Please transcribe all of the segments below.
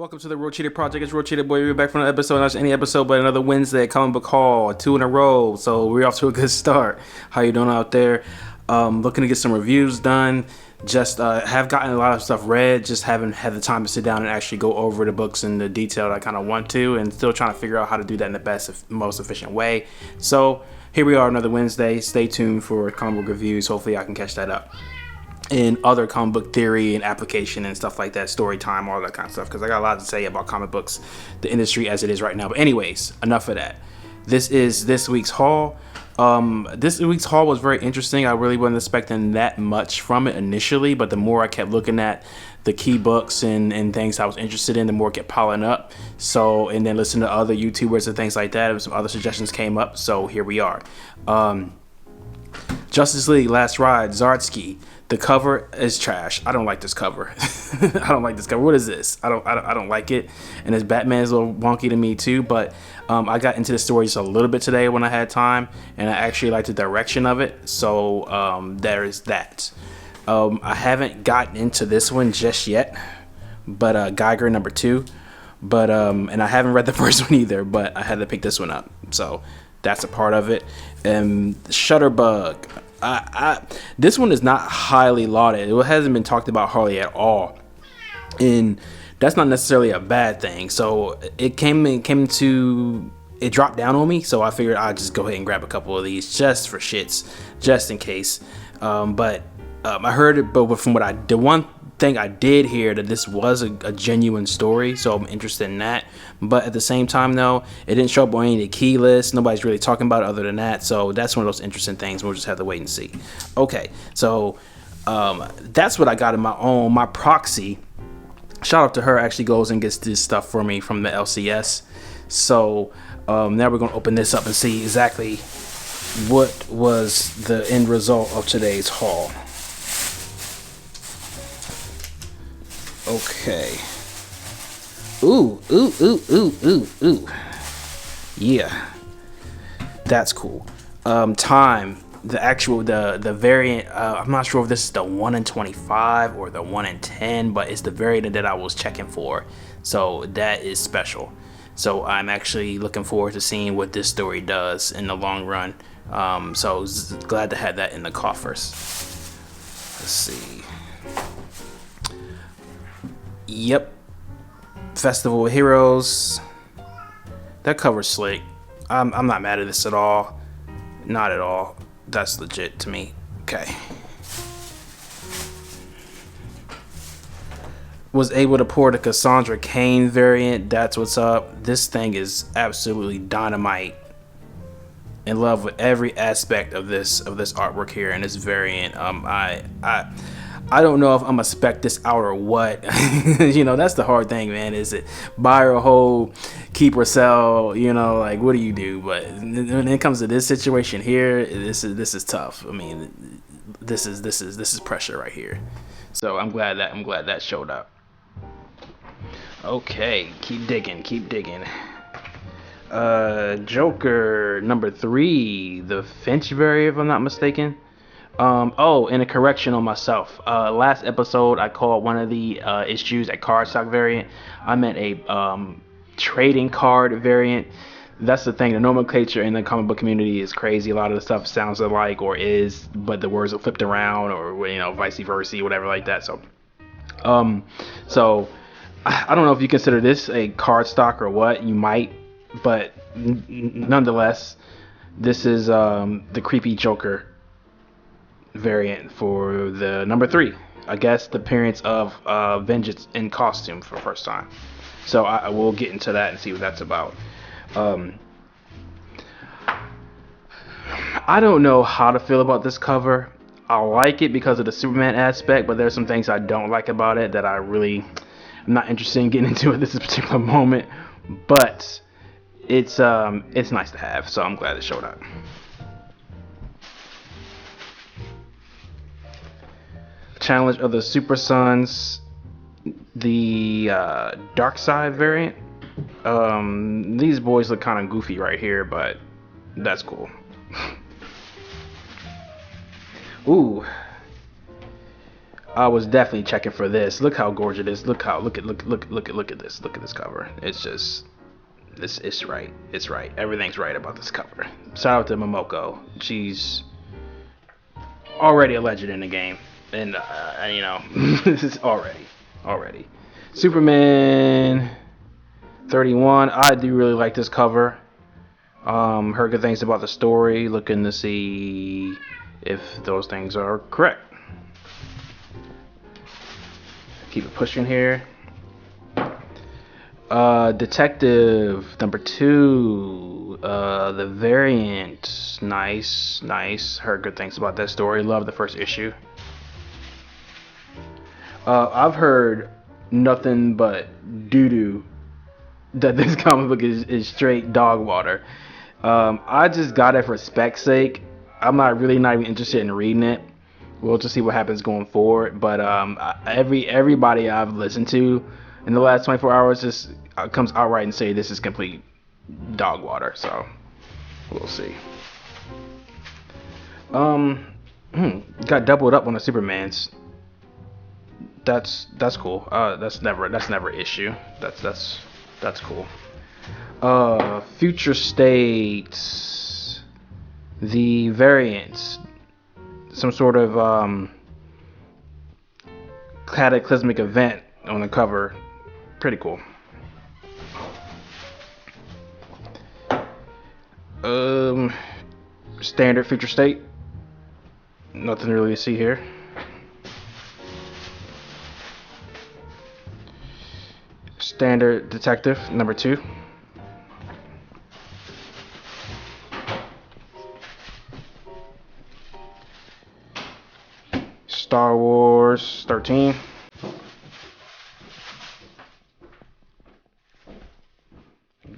Welcome to the Real Cheetah Project. It's Real Cheetah Boy. We're back for another episode. Not just any episode, but another Wednesday comic book haul, 2 in a row. So we're off to a good start. How you doing out there? Looking to get some reviews done. Just have gotten a lot of stuff read. Just haven't had the time to sit down and actually go over the books in the detail that I kind of want to, and still trying to figure out how to do that in the best, most efficient way. So here we are, another Wednesday. Stay tuned for comic book reviews. Hopefully, I can catch that up. And other comic book theory and application and stuff like that, story time, all that kind of stuff, because I got a lot to say about comic books, the industry as it is right now. But anyways, enough of that. This is this week's haul. This week's haul was very interesting. I really wasn't expecting that much from it initially, but the more I kept looking at the key books and things I was interested in, the more it kept piling up. So, and then listening to other YouTubers and things like that, and some other suggestions came up. So here we are. Justice League Last Ride, Zardsky. The cover is trash. I don't like this cover. I don't like this cover. What is this? I don't like it. And this Batman is a little wonky to me too. But I got into the story just a little bit today when I had time, and I actually liked the direction of it. So there is that. I haven't gotten into this one just yet, but Geiger #2. But and I haven't read the first one either. But I had to pick this one up. So that's a part of it. And Shutterbug. This one is not highly lauded. It hasn't been talked about hardly at all, and that's not necessarily a bad thing. So it dropped down on me. So I figured I'd just go ahead and grab a couple of these just for shits, just in case. But I heard it, but from the one thing I did hear that this was a genuine story, so I'm interested in that. But at the same time, though, it didn't show up on any of the key lists. Nobody's really talking about it other than that, so that's one of those interesting things. We'll just have to wait and see. Okay, so that's what I got in my proxy. Shout out to her, actually goes and gets this stuff for me from the LCS. So now we're gonna open this up and see exactly what was the end result of today's haul. Okay. Ooh. Yeah. That's cool. Time. The variant, I'm not sure if this is the 1 in 25 or the 1 in 10, but it's the variant that I was checking for. So that is special. So I'm actually looking forward to seeing what this story does in the long run. So glad to have that in the coffers. Let's see. Yep. Festival of Heroes. That cover's slick. I'm not mad at this at all. Not at all. That's legit to me. Okay. Was able to pour the Cassandra Cain variant. That's what's up. This thing is absolutely dynamite. In love with every aspect of this artwork here and this variant. I don't know if I'm gonna spec this out or what. You know, that's the hard thing, man. Is it buy or hold, keep or sell? You know, like what do you do? But when it comes to this situation here, this is tough. I mean, this is pressure right here. So I'm glad that showed up. Okay, keep digging. Joker #3, the Finch variant, if I'm not mistaken. And a correction on myself. Last episode, I called one of the issues a cardstock variant. I meant a trading card variant. That's the thing. The nomenclature in the comic book community is crazy. A lot of the stuff sounds alike or is, but the words are flipped around or vice versa, whatever like that. So, I don't know if you consider this a cardstock or what. You might, but nonetheless, this is the creepy Joker variant for the #3. I guess the appearance of Vengeance in costume for the first time. So I will get into that and see what that's about. I don't know how to feel about this cover. I like it because of the Superman aspect, but there's some things I don't like about it that I'm not interested in getting into at this particular moment. But it's nice to have, so I'm glad it showed up. Challenge of the Super Sons, the Dark Side variant. These boys look kind of goofy right here, but that's cool. Ooh. I was definitely checking for this. Look how gorgeous it is. Look at this. Look at this cover. It's just it's right. It's right. Everything's right about this cover. Shout out to Momoko. She's already a legend in the game, and you know, this is already. Superman 31. I do really like this cover. Heard good things about the story. Looking to see if those things are correct. Keep it pushing here. Detective number 2. The variant. Nice. Heard good things about that story. Love the first issue. I've heard nothing but doo-doo that this comic book is straight dog water. I just got it for spec's sake. I'm not even interested in reading it. We'll just see what happens going forward. But everybody I've listened to in the last 24 hours just comes outright and say this is complete dog water. So we'll see. Got doubled up on the Supermans. That's cool. That's never an issue. That's cool. Future states, the variants, some sort of cataclysmic event on the cover. Pretty cool. Standard future state. Nothing really to see here. Standard detective number 2. Star Wars 13.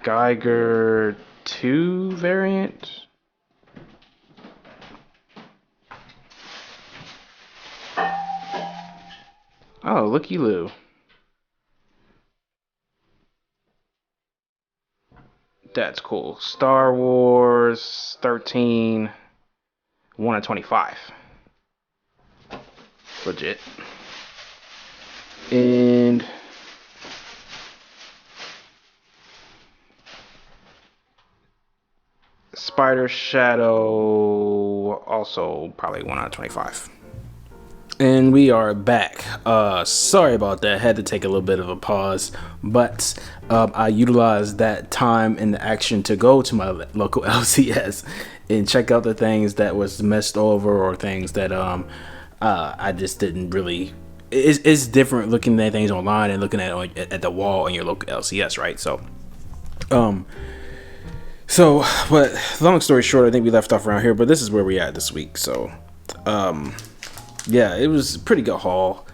Geiger 2 variant. Oh, looky-loo. That's cool. Star Wars 13, 1 of 25. Legit. And Spider Shadow, also probably 1 out of 25. And we are back. Sorry about that. Had to take a little bit of a pause, but I utilized that time in the action to go to my local LCS and check out the things that was messed over or things that I just didn't really. It's different looking at things online and looking at the wall in your local LCS, right? But long story short, I think we left off around here, but this is where we at this week. So, yeah, it was a pretty good haul.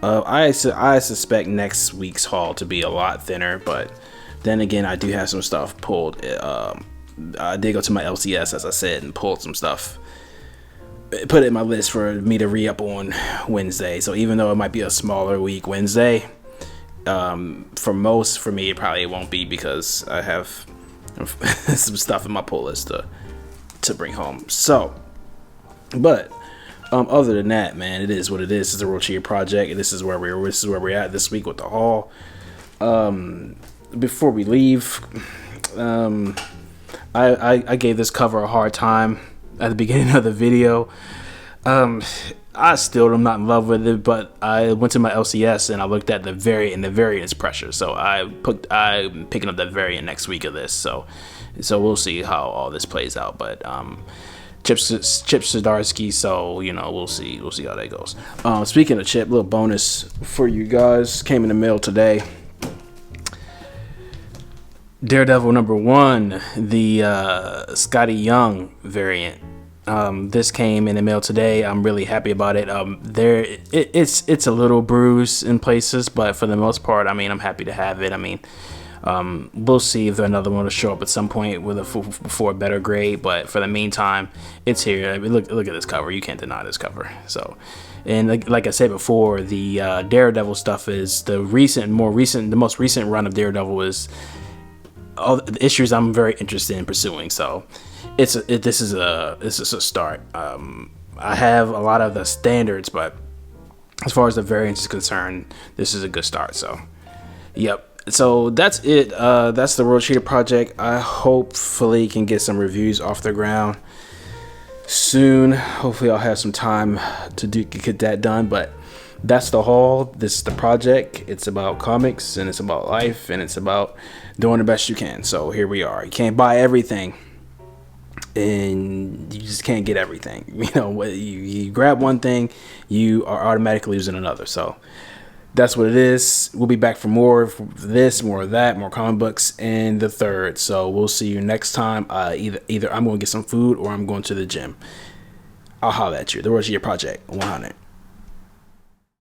I suspect next week's haul to be a lot thinner, but then again, I do have some stuff pulled. I did go to my LCS, as I said, and pulled some stuff. Put it in my list for me to re-up on Wednesday. So even though it might be a smaller week Wednesday, for me, it probably won't be because I have some stuff in my pull list to bring home. So, but other than that, man, it is what it is. It's a real Cheetah project, and this is where we're at this week with the haul. Before we leave, I gave this cover a hard time at the beginning of the video. I still am not in love with it, but I went to my LCS and I looked at the variant, and the variant is pressure. So I'm picking up the variant next week of this. So we'll see how all this plays out. But Chip Zdarsky, so you know, we'll see how that goes. Speaking of Chip, little bonus for you guys came in the mail today. Daredevil number 1, the Scotty Young variant. This came in the mail today. I'm really happy about it. It's a little bruised in places, but for the most part, I mean, I'm happy to have it. I mean, we'll see if another one will show up at some point with for a better grade, but for the meantime, it's here. I mean, look at this cover. You can't deny this cover. So, and like I said before, the Daredevil stuff is the most recent run of Daredevil is all the issues I'm very interested in pursuing. So this is a start. I have a lot of the standards, but as far as the variance is concerned, this is a good start. So, yep. So that's it. That's the World Cheetah Project. I hopefully can get some reviews off the ground soon. Hopefully I'll have some time to get that done. But that's the haul. This is the project. It's about comics and it's about life and it's about doing the best you can. So here we are. You can't buy everything. And you just can't get everything. You grab one thing, you are automatically using another. So that's what it is. We'll be back for more of this, more of that, more comic books in the 3rd. So we'll see you next time. Either I'm going to get some food or I'm going to the gym. I'll holler at you. The World Cheetah Project 100.